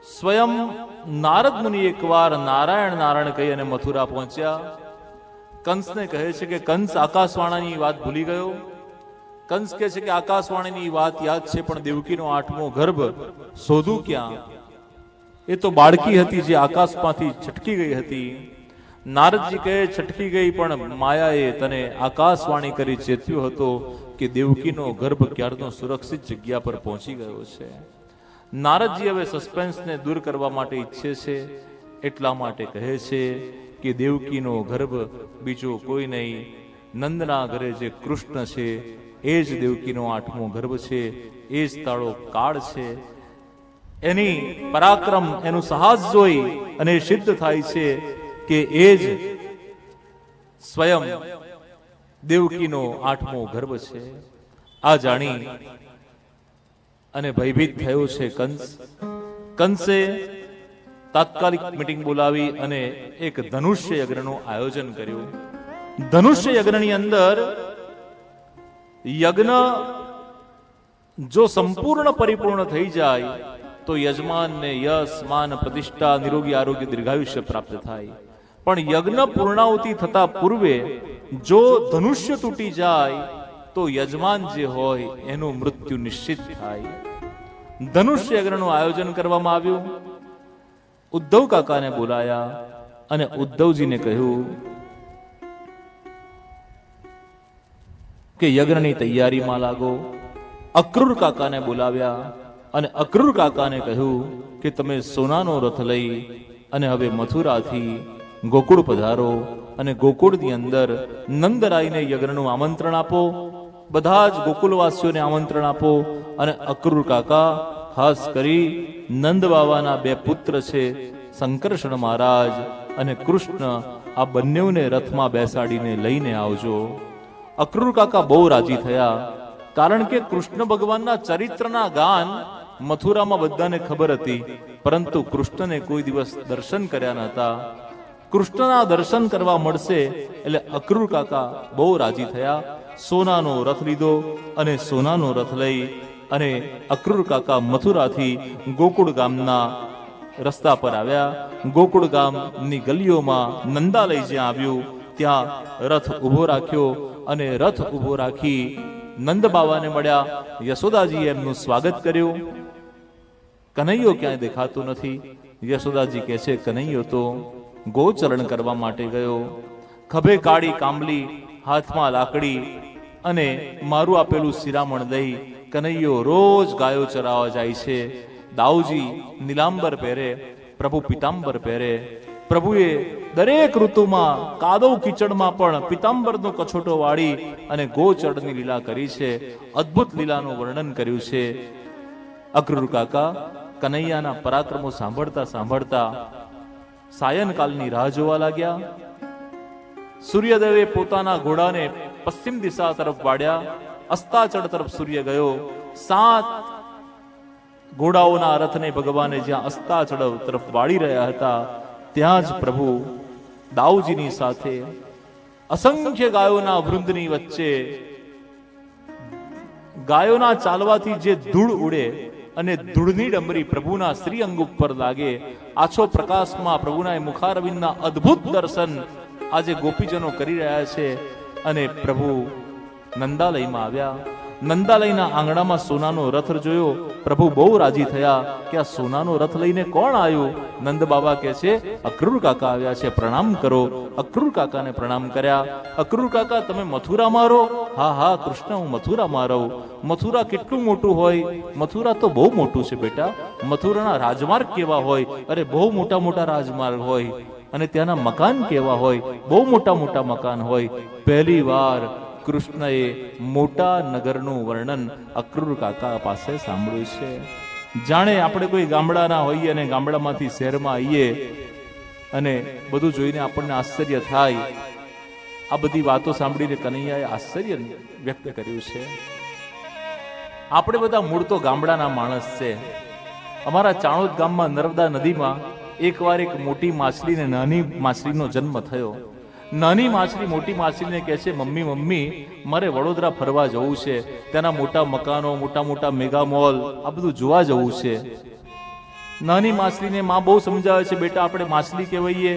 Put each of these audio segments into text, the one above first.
સ્વયં નારદ મુનિ એકવાર નારાયણ નારાયણ કહી અને મથુરા પહોંચ્યા. કંસને કહે છે કે કંસ આકાશવાણીની વાત ભૂલી ગયો. કંસ કહે છે કે આકાશવાણીની વાત યાદ છે, પણ દેવકીનો 8મો ગર્ભ શોધું ક્યાં? એ તો બાળકી હતી જે આકાશમાંથી છટકી ગઈ હતી. નારદજી કહે છટકી ગઈ, પણ માયાએ તને આકાશવાણી કરી ચેત્યો હતો કે દેવકીનો ગર્ભ ક્યારનો સુરક્ષિત જગ્યા પર પહોંચી ગયો છે. નારદજી હવે સસ્પેન્સને દૂર કરવા માટે ઈચ્છે છે, એટલા માટે કહે છે કે દેવકીનો ગર્ભ બીજો કોઈ નહીં, નંદના ઘરે જે કૃષ્ણ છે એ જ દેવકીનો 8મો ગર્ભ છે, એ જ તાળો કાળ છે. એની પરાક્રમ, એનું સાહસ જોઈ અને સિદ્ધ થાય છે કે એ જ સ્વયં દેવકીનો 8મો ગર્ભ છે. આ જાણી અને ભયભીત થયો છે કંસ. કંસે તાત્કાલિક મીટિંગ બોલાવી અને એક ધનુષ્ય યજ્ઞનું આયોજન કર્યું. ધનુષ્ય યજ્ઞની અંદર યજ્ઞ જો સંપૂર્ણ પરિપૂર્ણ થઈ જાય તો યજમાનને યશ, માન, પ્રતિષ્ઠા, નિરોગી આરોગ્ય, દીર્ઘાયુષ્ય પ્રાપ્ત થાય. પણ યજ્ઞ પૂર્ણાહુતિ થતા પૂર્વે જો ધનુષ્ય તૂટી જાય તો યજમાન જે હોય એનું મૃત્યુ નિશ્ચિત થાય. ધનુષ્ય યજ્ઞનું આયોજન કરવામાં આવ્યું. ઉદ્ધવ કાકાને બોલાયા અને ઉદ્ધવજીને કહ્યું કે યજ્ઞની તૈયારીમાં લાગો. અક્રૂર કાકાને બોલાવ્યા અને અક્રૂર કાકાને કહ્યું કે તમે સોનાનો રથ લઈ અને હવે મથુરાથી ગોકુળ પધારો અને ગોકુળની અંદર નંદરાયને યજ્ઞનું આમંત્રણ આપો. બધા જ ગોકુલવાસીઓને આમંત્રણ આપો. અને અક્રૂર કાકા ખાસ કરી નંદ બાવાના 2 પુત્ર છે, શંકરષણ મહારાજ અને કૃષ્ણ, આ બંનેઓને રથમાં બેસાડીને લઈને આવજો. અક્રૂર કાકા બહુ રાજી થયા, કારણ કે કૃષ્ણ ભગવાનના ચરિત્રના ગાન મથુરામાં બધાને ખબર હતી, પરંતુ કૃષ્ણને કોઈ દિવસ દર્શન કર્યા નહોતા. કૃષ્ણના દર્શન કરવા મળશે એટલે અક્રૂર કાકા બહુ રાજી થયા. સોનાનો રથ લીધો અને સોનાનો રથ લઈ અને અક્રૂર કાકા મથુરાથી ગોકુળ ગામના રસ્તા પર આવ્યા. ગોકુળ ગામની ગલીઓમાં નંદાલય જ્યાં આવ્યું ત્યાં રથ ઉભો રાખ્યો અને રથ ઉભો રાખી નંદ બાવાને મળ્યા. યશોદાજીએ એમનું સ્વાગત કર્યું. કનૈયો ક્યાંય દેખાતો નથી. યશોદાજી કહે છે કનૈયો તો ગોચરણ કરવા માટે ગયો. ખભે કાળી કાંબલી, હાથમાં લાકડી અને મારું આપેલું શિરામણ દઈ કનૈયો રોજ ગાયો ચરાવવા જાય છે. દાઉજી નીલાંબર પહેરે, પ્રભુ પિતાંબર પહેરે. પ્રભુએ દરેક ઋતુમાં કાદવ કીચડમાં પણ પિતાંબરનો કછોટો વાળી અને ગોચરણની લીલા કરી છે. અદ્ભુત લીલાનું વર્ણન કર્યું છે. અક્રૂર કાકા કનૈયાના પરાક્રમો સાંભળતા સાંભળતા સાયનકાલની રાહ જોવા લાગ્યા. સૂર્યદેવે પોતાના ઘોડાને પશ્ચિમ દિશા તરફ વાળ્યા. અસ્તાચળ તરફ સૂર્ય ગયો. 7 ઘોડાઓના રથને ભગવાને જ્યાં અસ્તાચળ તરફ વાળી રહ્યા હતા ત્યાં જ પ્રભુ દાઉજીની સાથે અસંખ્ય ગાયોના વૃંદની વચ્ચે ગાયોના ચાલવાથી જે ધૂળ ઉડે અને ધૂળની ડમરી પ્રભુના શ્રી અંગ ઉપર લાગે, આછો પ્રકાશમાં પ્રભુના મુખારવિંદના અદ્ભુત દર્શન આજે ગોપીજનો કરી રહ્યા છે. અને પ્રભુ નંદાલયમાં આવ્યા. નંદાલયના આંગણામાં સોનાનો રથ જોયો. પ્રભુ બહુ રાજી થયા કે આ સોનાનો રથ લઈને કોણ આવ્યું? નંદ બાબા કહે છે અક્રૂર કાકા આવ્યા છે, પ્રણામ કરો. અક્રૂર કાકાને પ્રણામ કર્યા. અક્રૂર કાકા તમે મથુરામાં રહો? હા હા કૃષ્ણ, હું મથુરામાં રહું. મથુરા કેટલું મોટું હોય? મથુરા તો બહુ મોટું છે બેટા. મથુરાના રાજમાર્ગ કેવા હોય? અરે બહુ મોટા મોટા રાજમાર્ગ હોય. અને ત્યાંના મકાન કેવા હોય? બહુ મોટા મોટા મકાન હોય. પહેલી વાર કૃષ્ણએ મોટા નગરનું વર્ણન અક્રૂર કાકા પાસે સાંભળ્યું છે. જાણે આપણે કોઈ ગામડાના હોઈએ અને ગામડામાંથી શહેરમાં આવીએ અને બધું જોઈને આપણને આશ્ચર્ય થાય. આ બધી વાતો સાંભળીને કનૈયાએ આશ્ચર્ય વ્યક્ત કર્યું છે. આપણે બધા મૂળ તો ગામડાના માણસ છે. અમારા ચાણોદ ગામમાં નર્મદા નદીમાં એકવાર એક મોટી માછલી ને નાની માછલીનો જન્મ થયો. નાની માછલી મોટી માછલીને કહે છે મમ્મી મમ્મી મારે વડોદરા ફરવા જવું છે, ત્યાંના મોટા મકાનો, મોટા મોટા મેગા મોલ, આ બધું જોવા જવું છે. નાની માછલીને માં બહુ સમજાવે છે, બેટા આપણે માછલી કહેવાઈએ,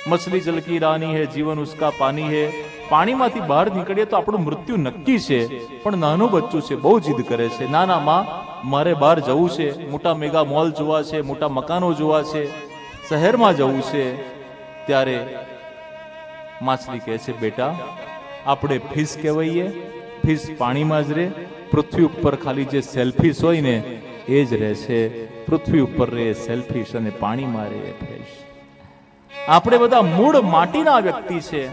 મછલી જલ કી રાની હે, જીવન ઉસકા પાની હે. પાણીમાંથી બહાર નીકળીએ તો આપણું મૃત્યુ નક્કી છે. પણ નાનું બચ્ચું છે, બહુ જીદ કરે છે, ના ના માં મારે બહાર જવું છે, મોટા મેગા મોલ જોવા છે, મોટા મકાનો જોવા છે, શહેરમાં જવું છે. ત્યારે માછલી કહે છે, બેટા આપણે ફિશ કહેવાઈએ, ફિશ પાણીમાં જ રહે, પૃથ્વી ઉપર ખાલી જે સેલ્ફિશ હોય ને એ જ રહે છે. પૃથ્વી ઉપર રહે સેલ્ફિશ અને પાણીમાં રહે ફિશ. આપણે બધા મૂળ માટીના વ્યક્તિ છે.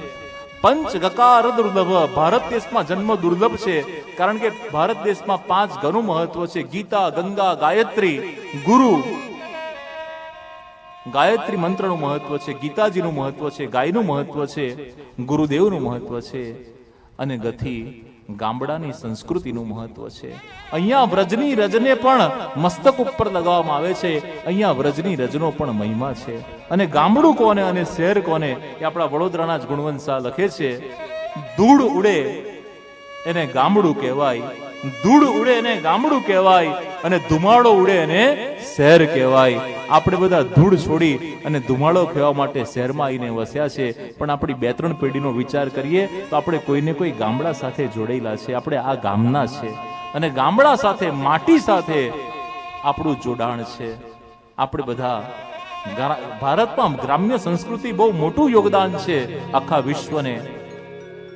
પંચ ગકાર દુર્લભ, ભારત દેશમાં જન્મ દુર્લભ છે, કારણ કે ભારત દેશમાં 5 ઘણું મહત્વ છે. ગીતા, ગંગા, ગાયત્રી, ગુરુ. ગાયત્રી મંત્રનું મહત્વ છે, ગીતાજીનું મહત્વ છે, ગાયનું મહત્વ છે, ગુરુદેવનું મહત્વ છે, અને ગથી ગામડાની સંસ્કૃતિનું મહત્વ છે. અહીંયા વ્રજની રજને પણ મસ્તક ઉપર લગાવવામાં આવે છે. અહીંયા વ્રજની રજનો પણ મહિમા છે. અને ગામડું કોને અને શહેર કોને એ આપણા વડોદરાના જ ગુણવંત શાહ લખે છે. ધૂળ ઉડે એને ગામડું કહેવાય, ધૂળ ઉડે એને ગામડું કહેવાય, અને ધુમાડો ઉડે એને શહેર કહેવાય. આપણે બધા ધૂળ છોડી અને ધુમાડો કહેવા માટે શહેરમાં આવીને વસ્યા છે. પણ આપણી 2-3 પેઢીનો વિચાર કરીએ તો આપણે કોઈને કોઈ ગામડા સાથે જોડાયેલા છે. આપણે આ ગામના છે, અને ગામડા સાથે, માટી સાથે આપણું જોડાણ છે. આપણે બધા ભારતમાં ગ્રામ્ય સંસ્કૃતિ બહુ મોટું યોગદાન છે આખા વિશ્વને.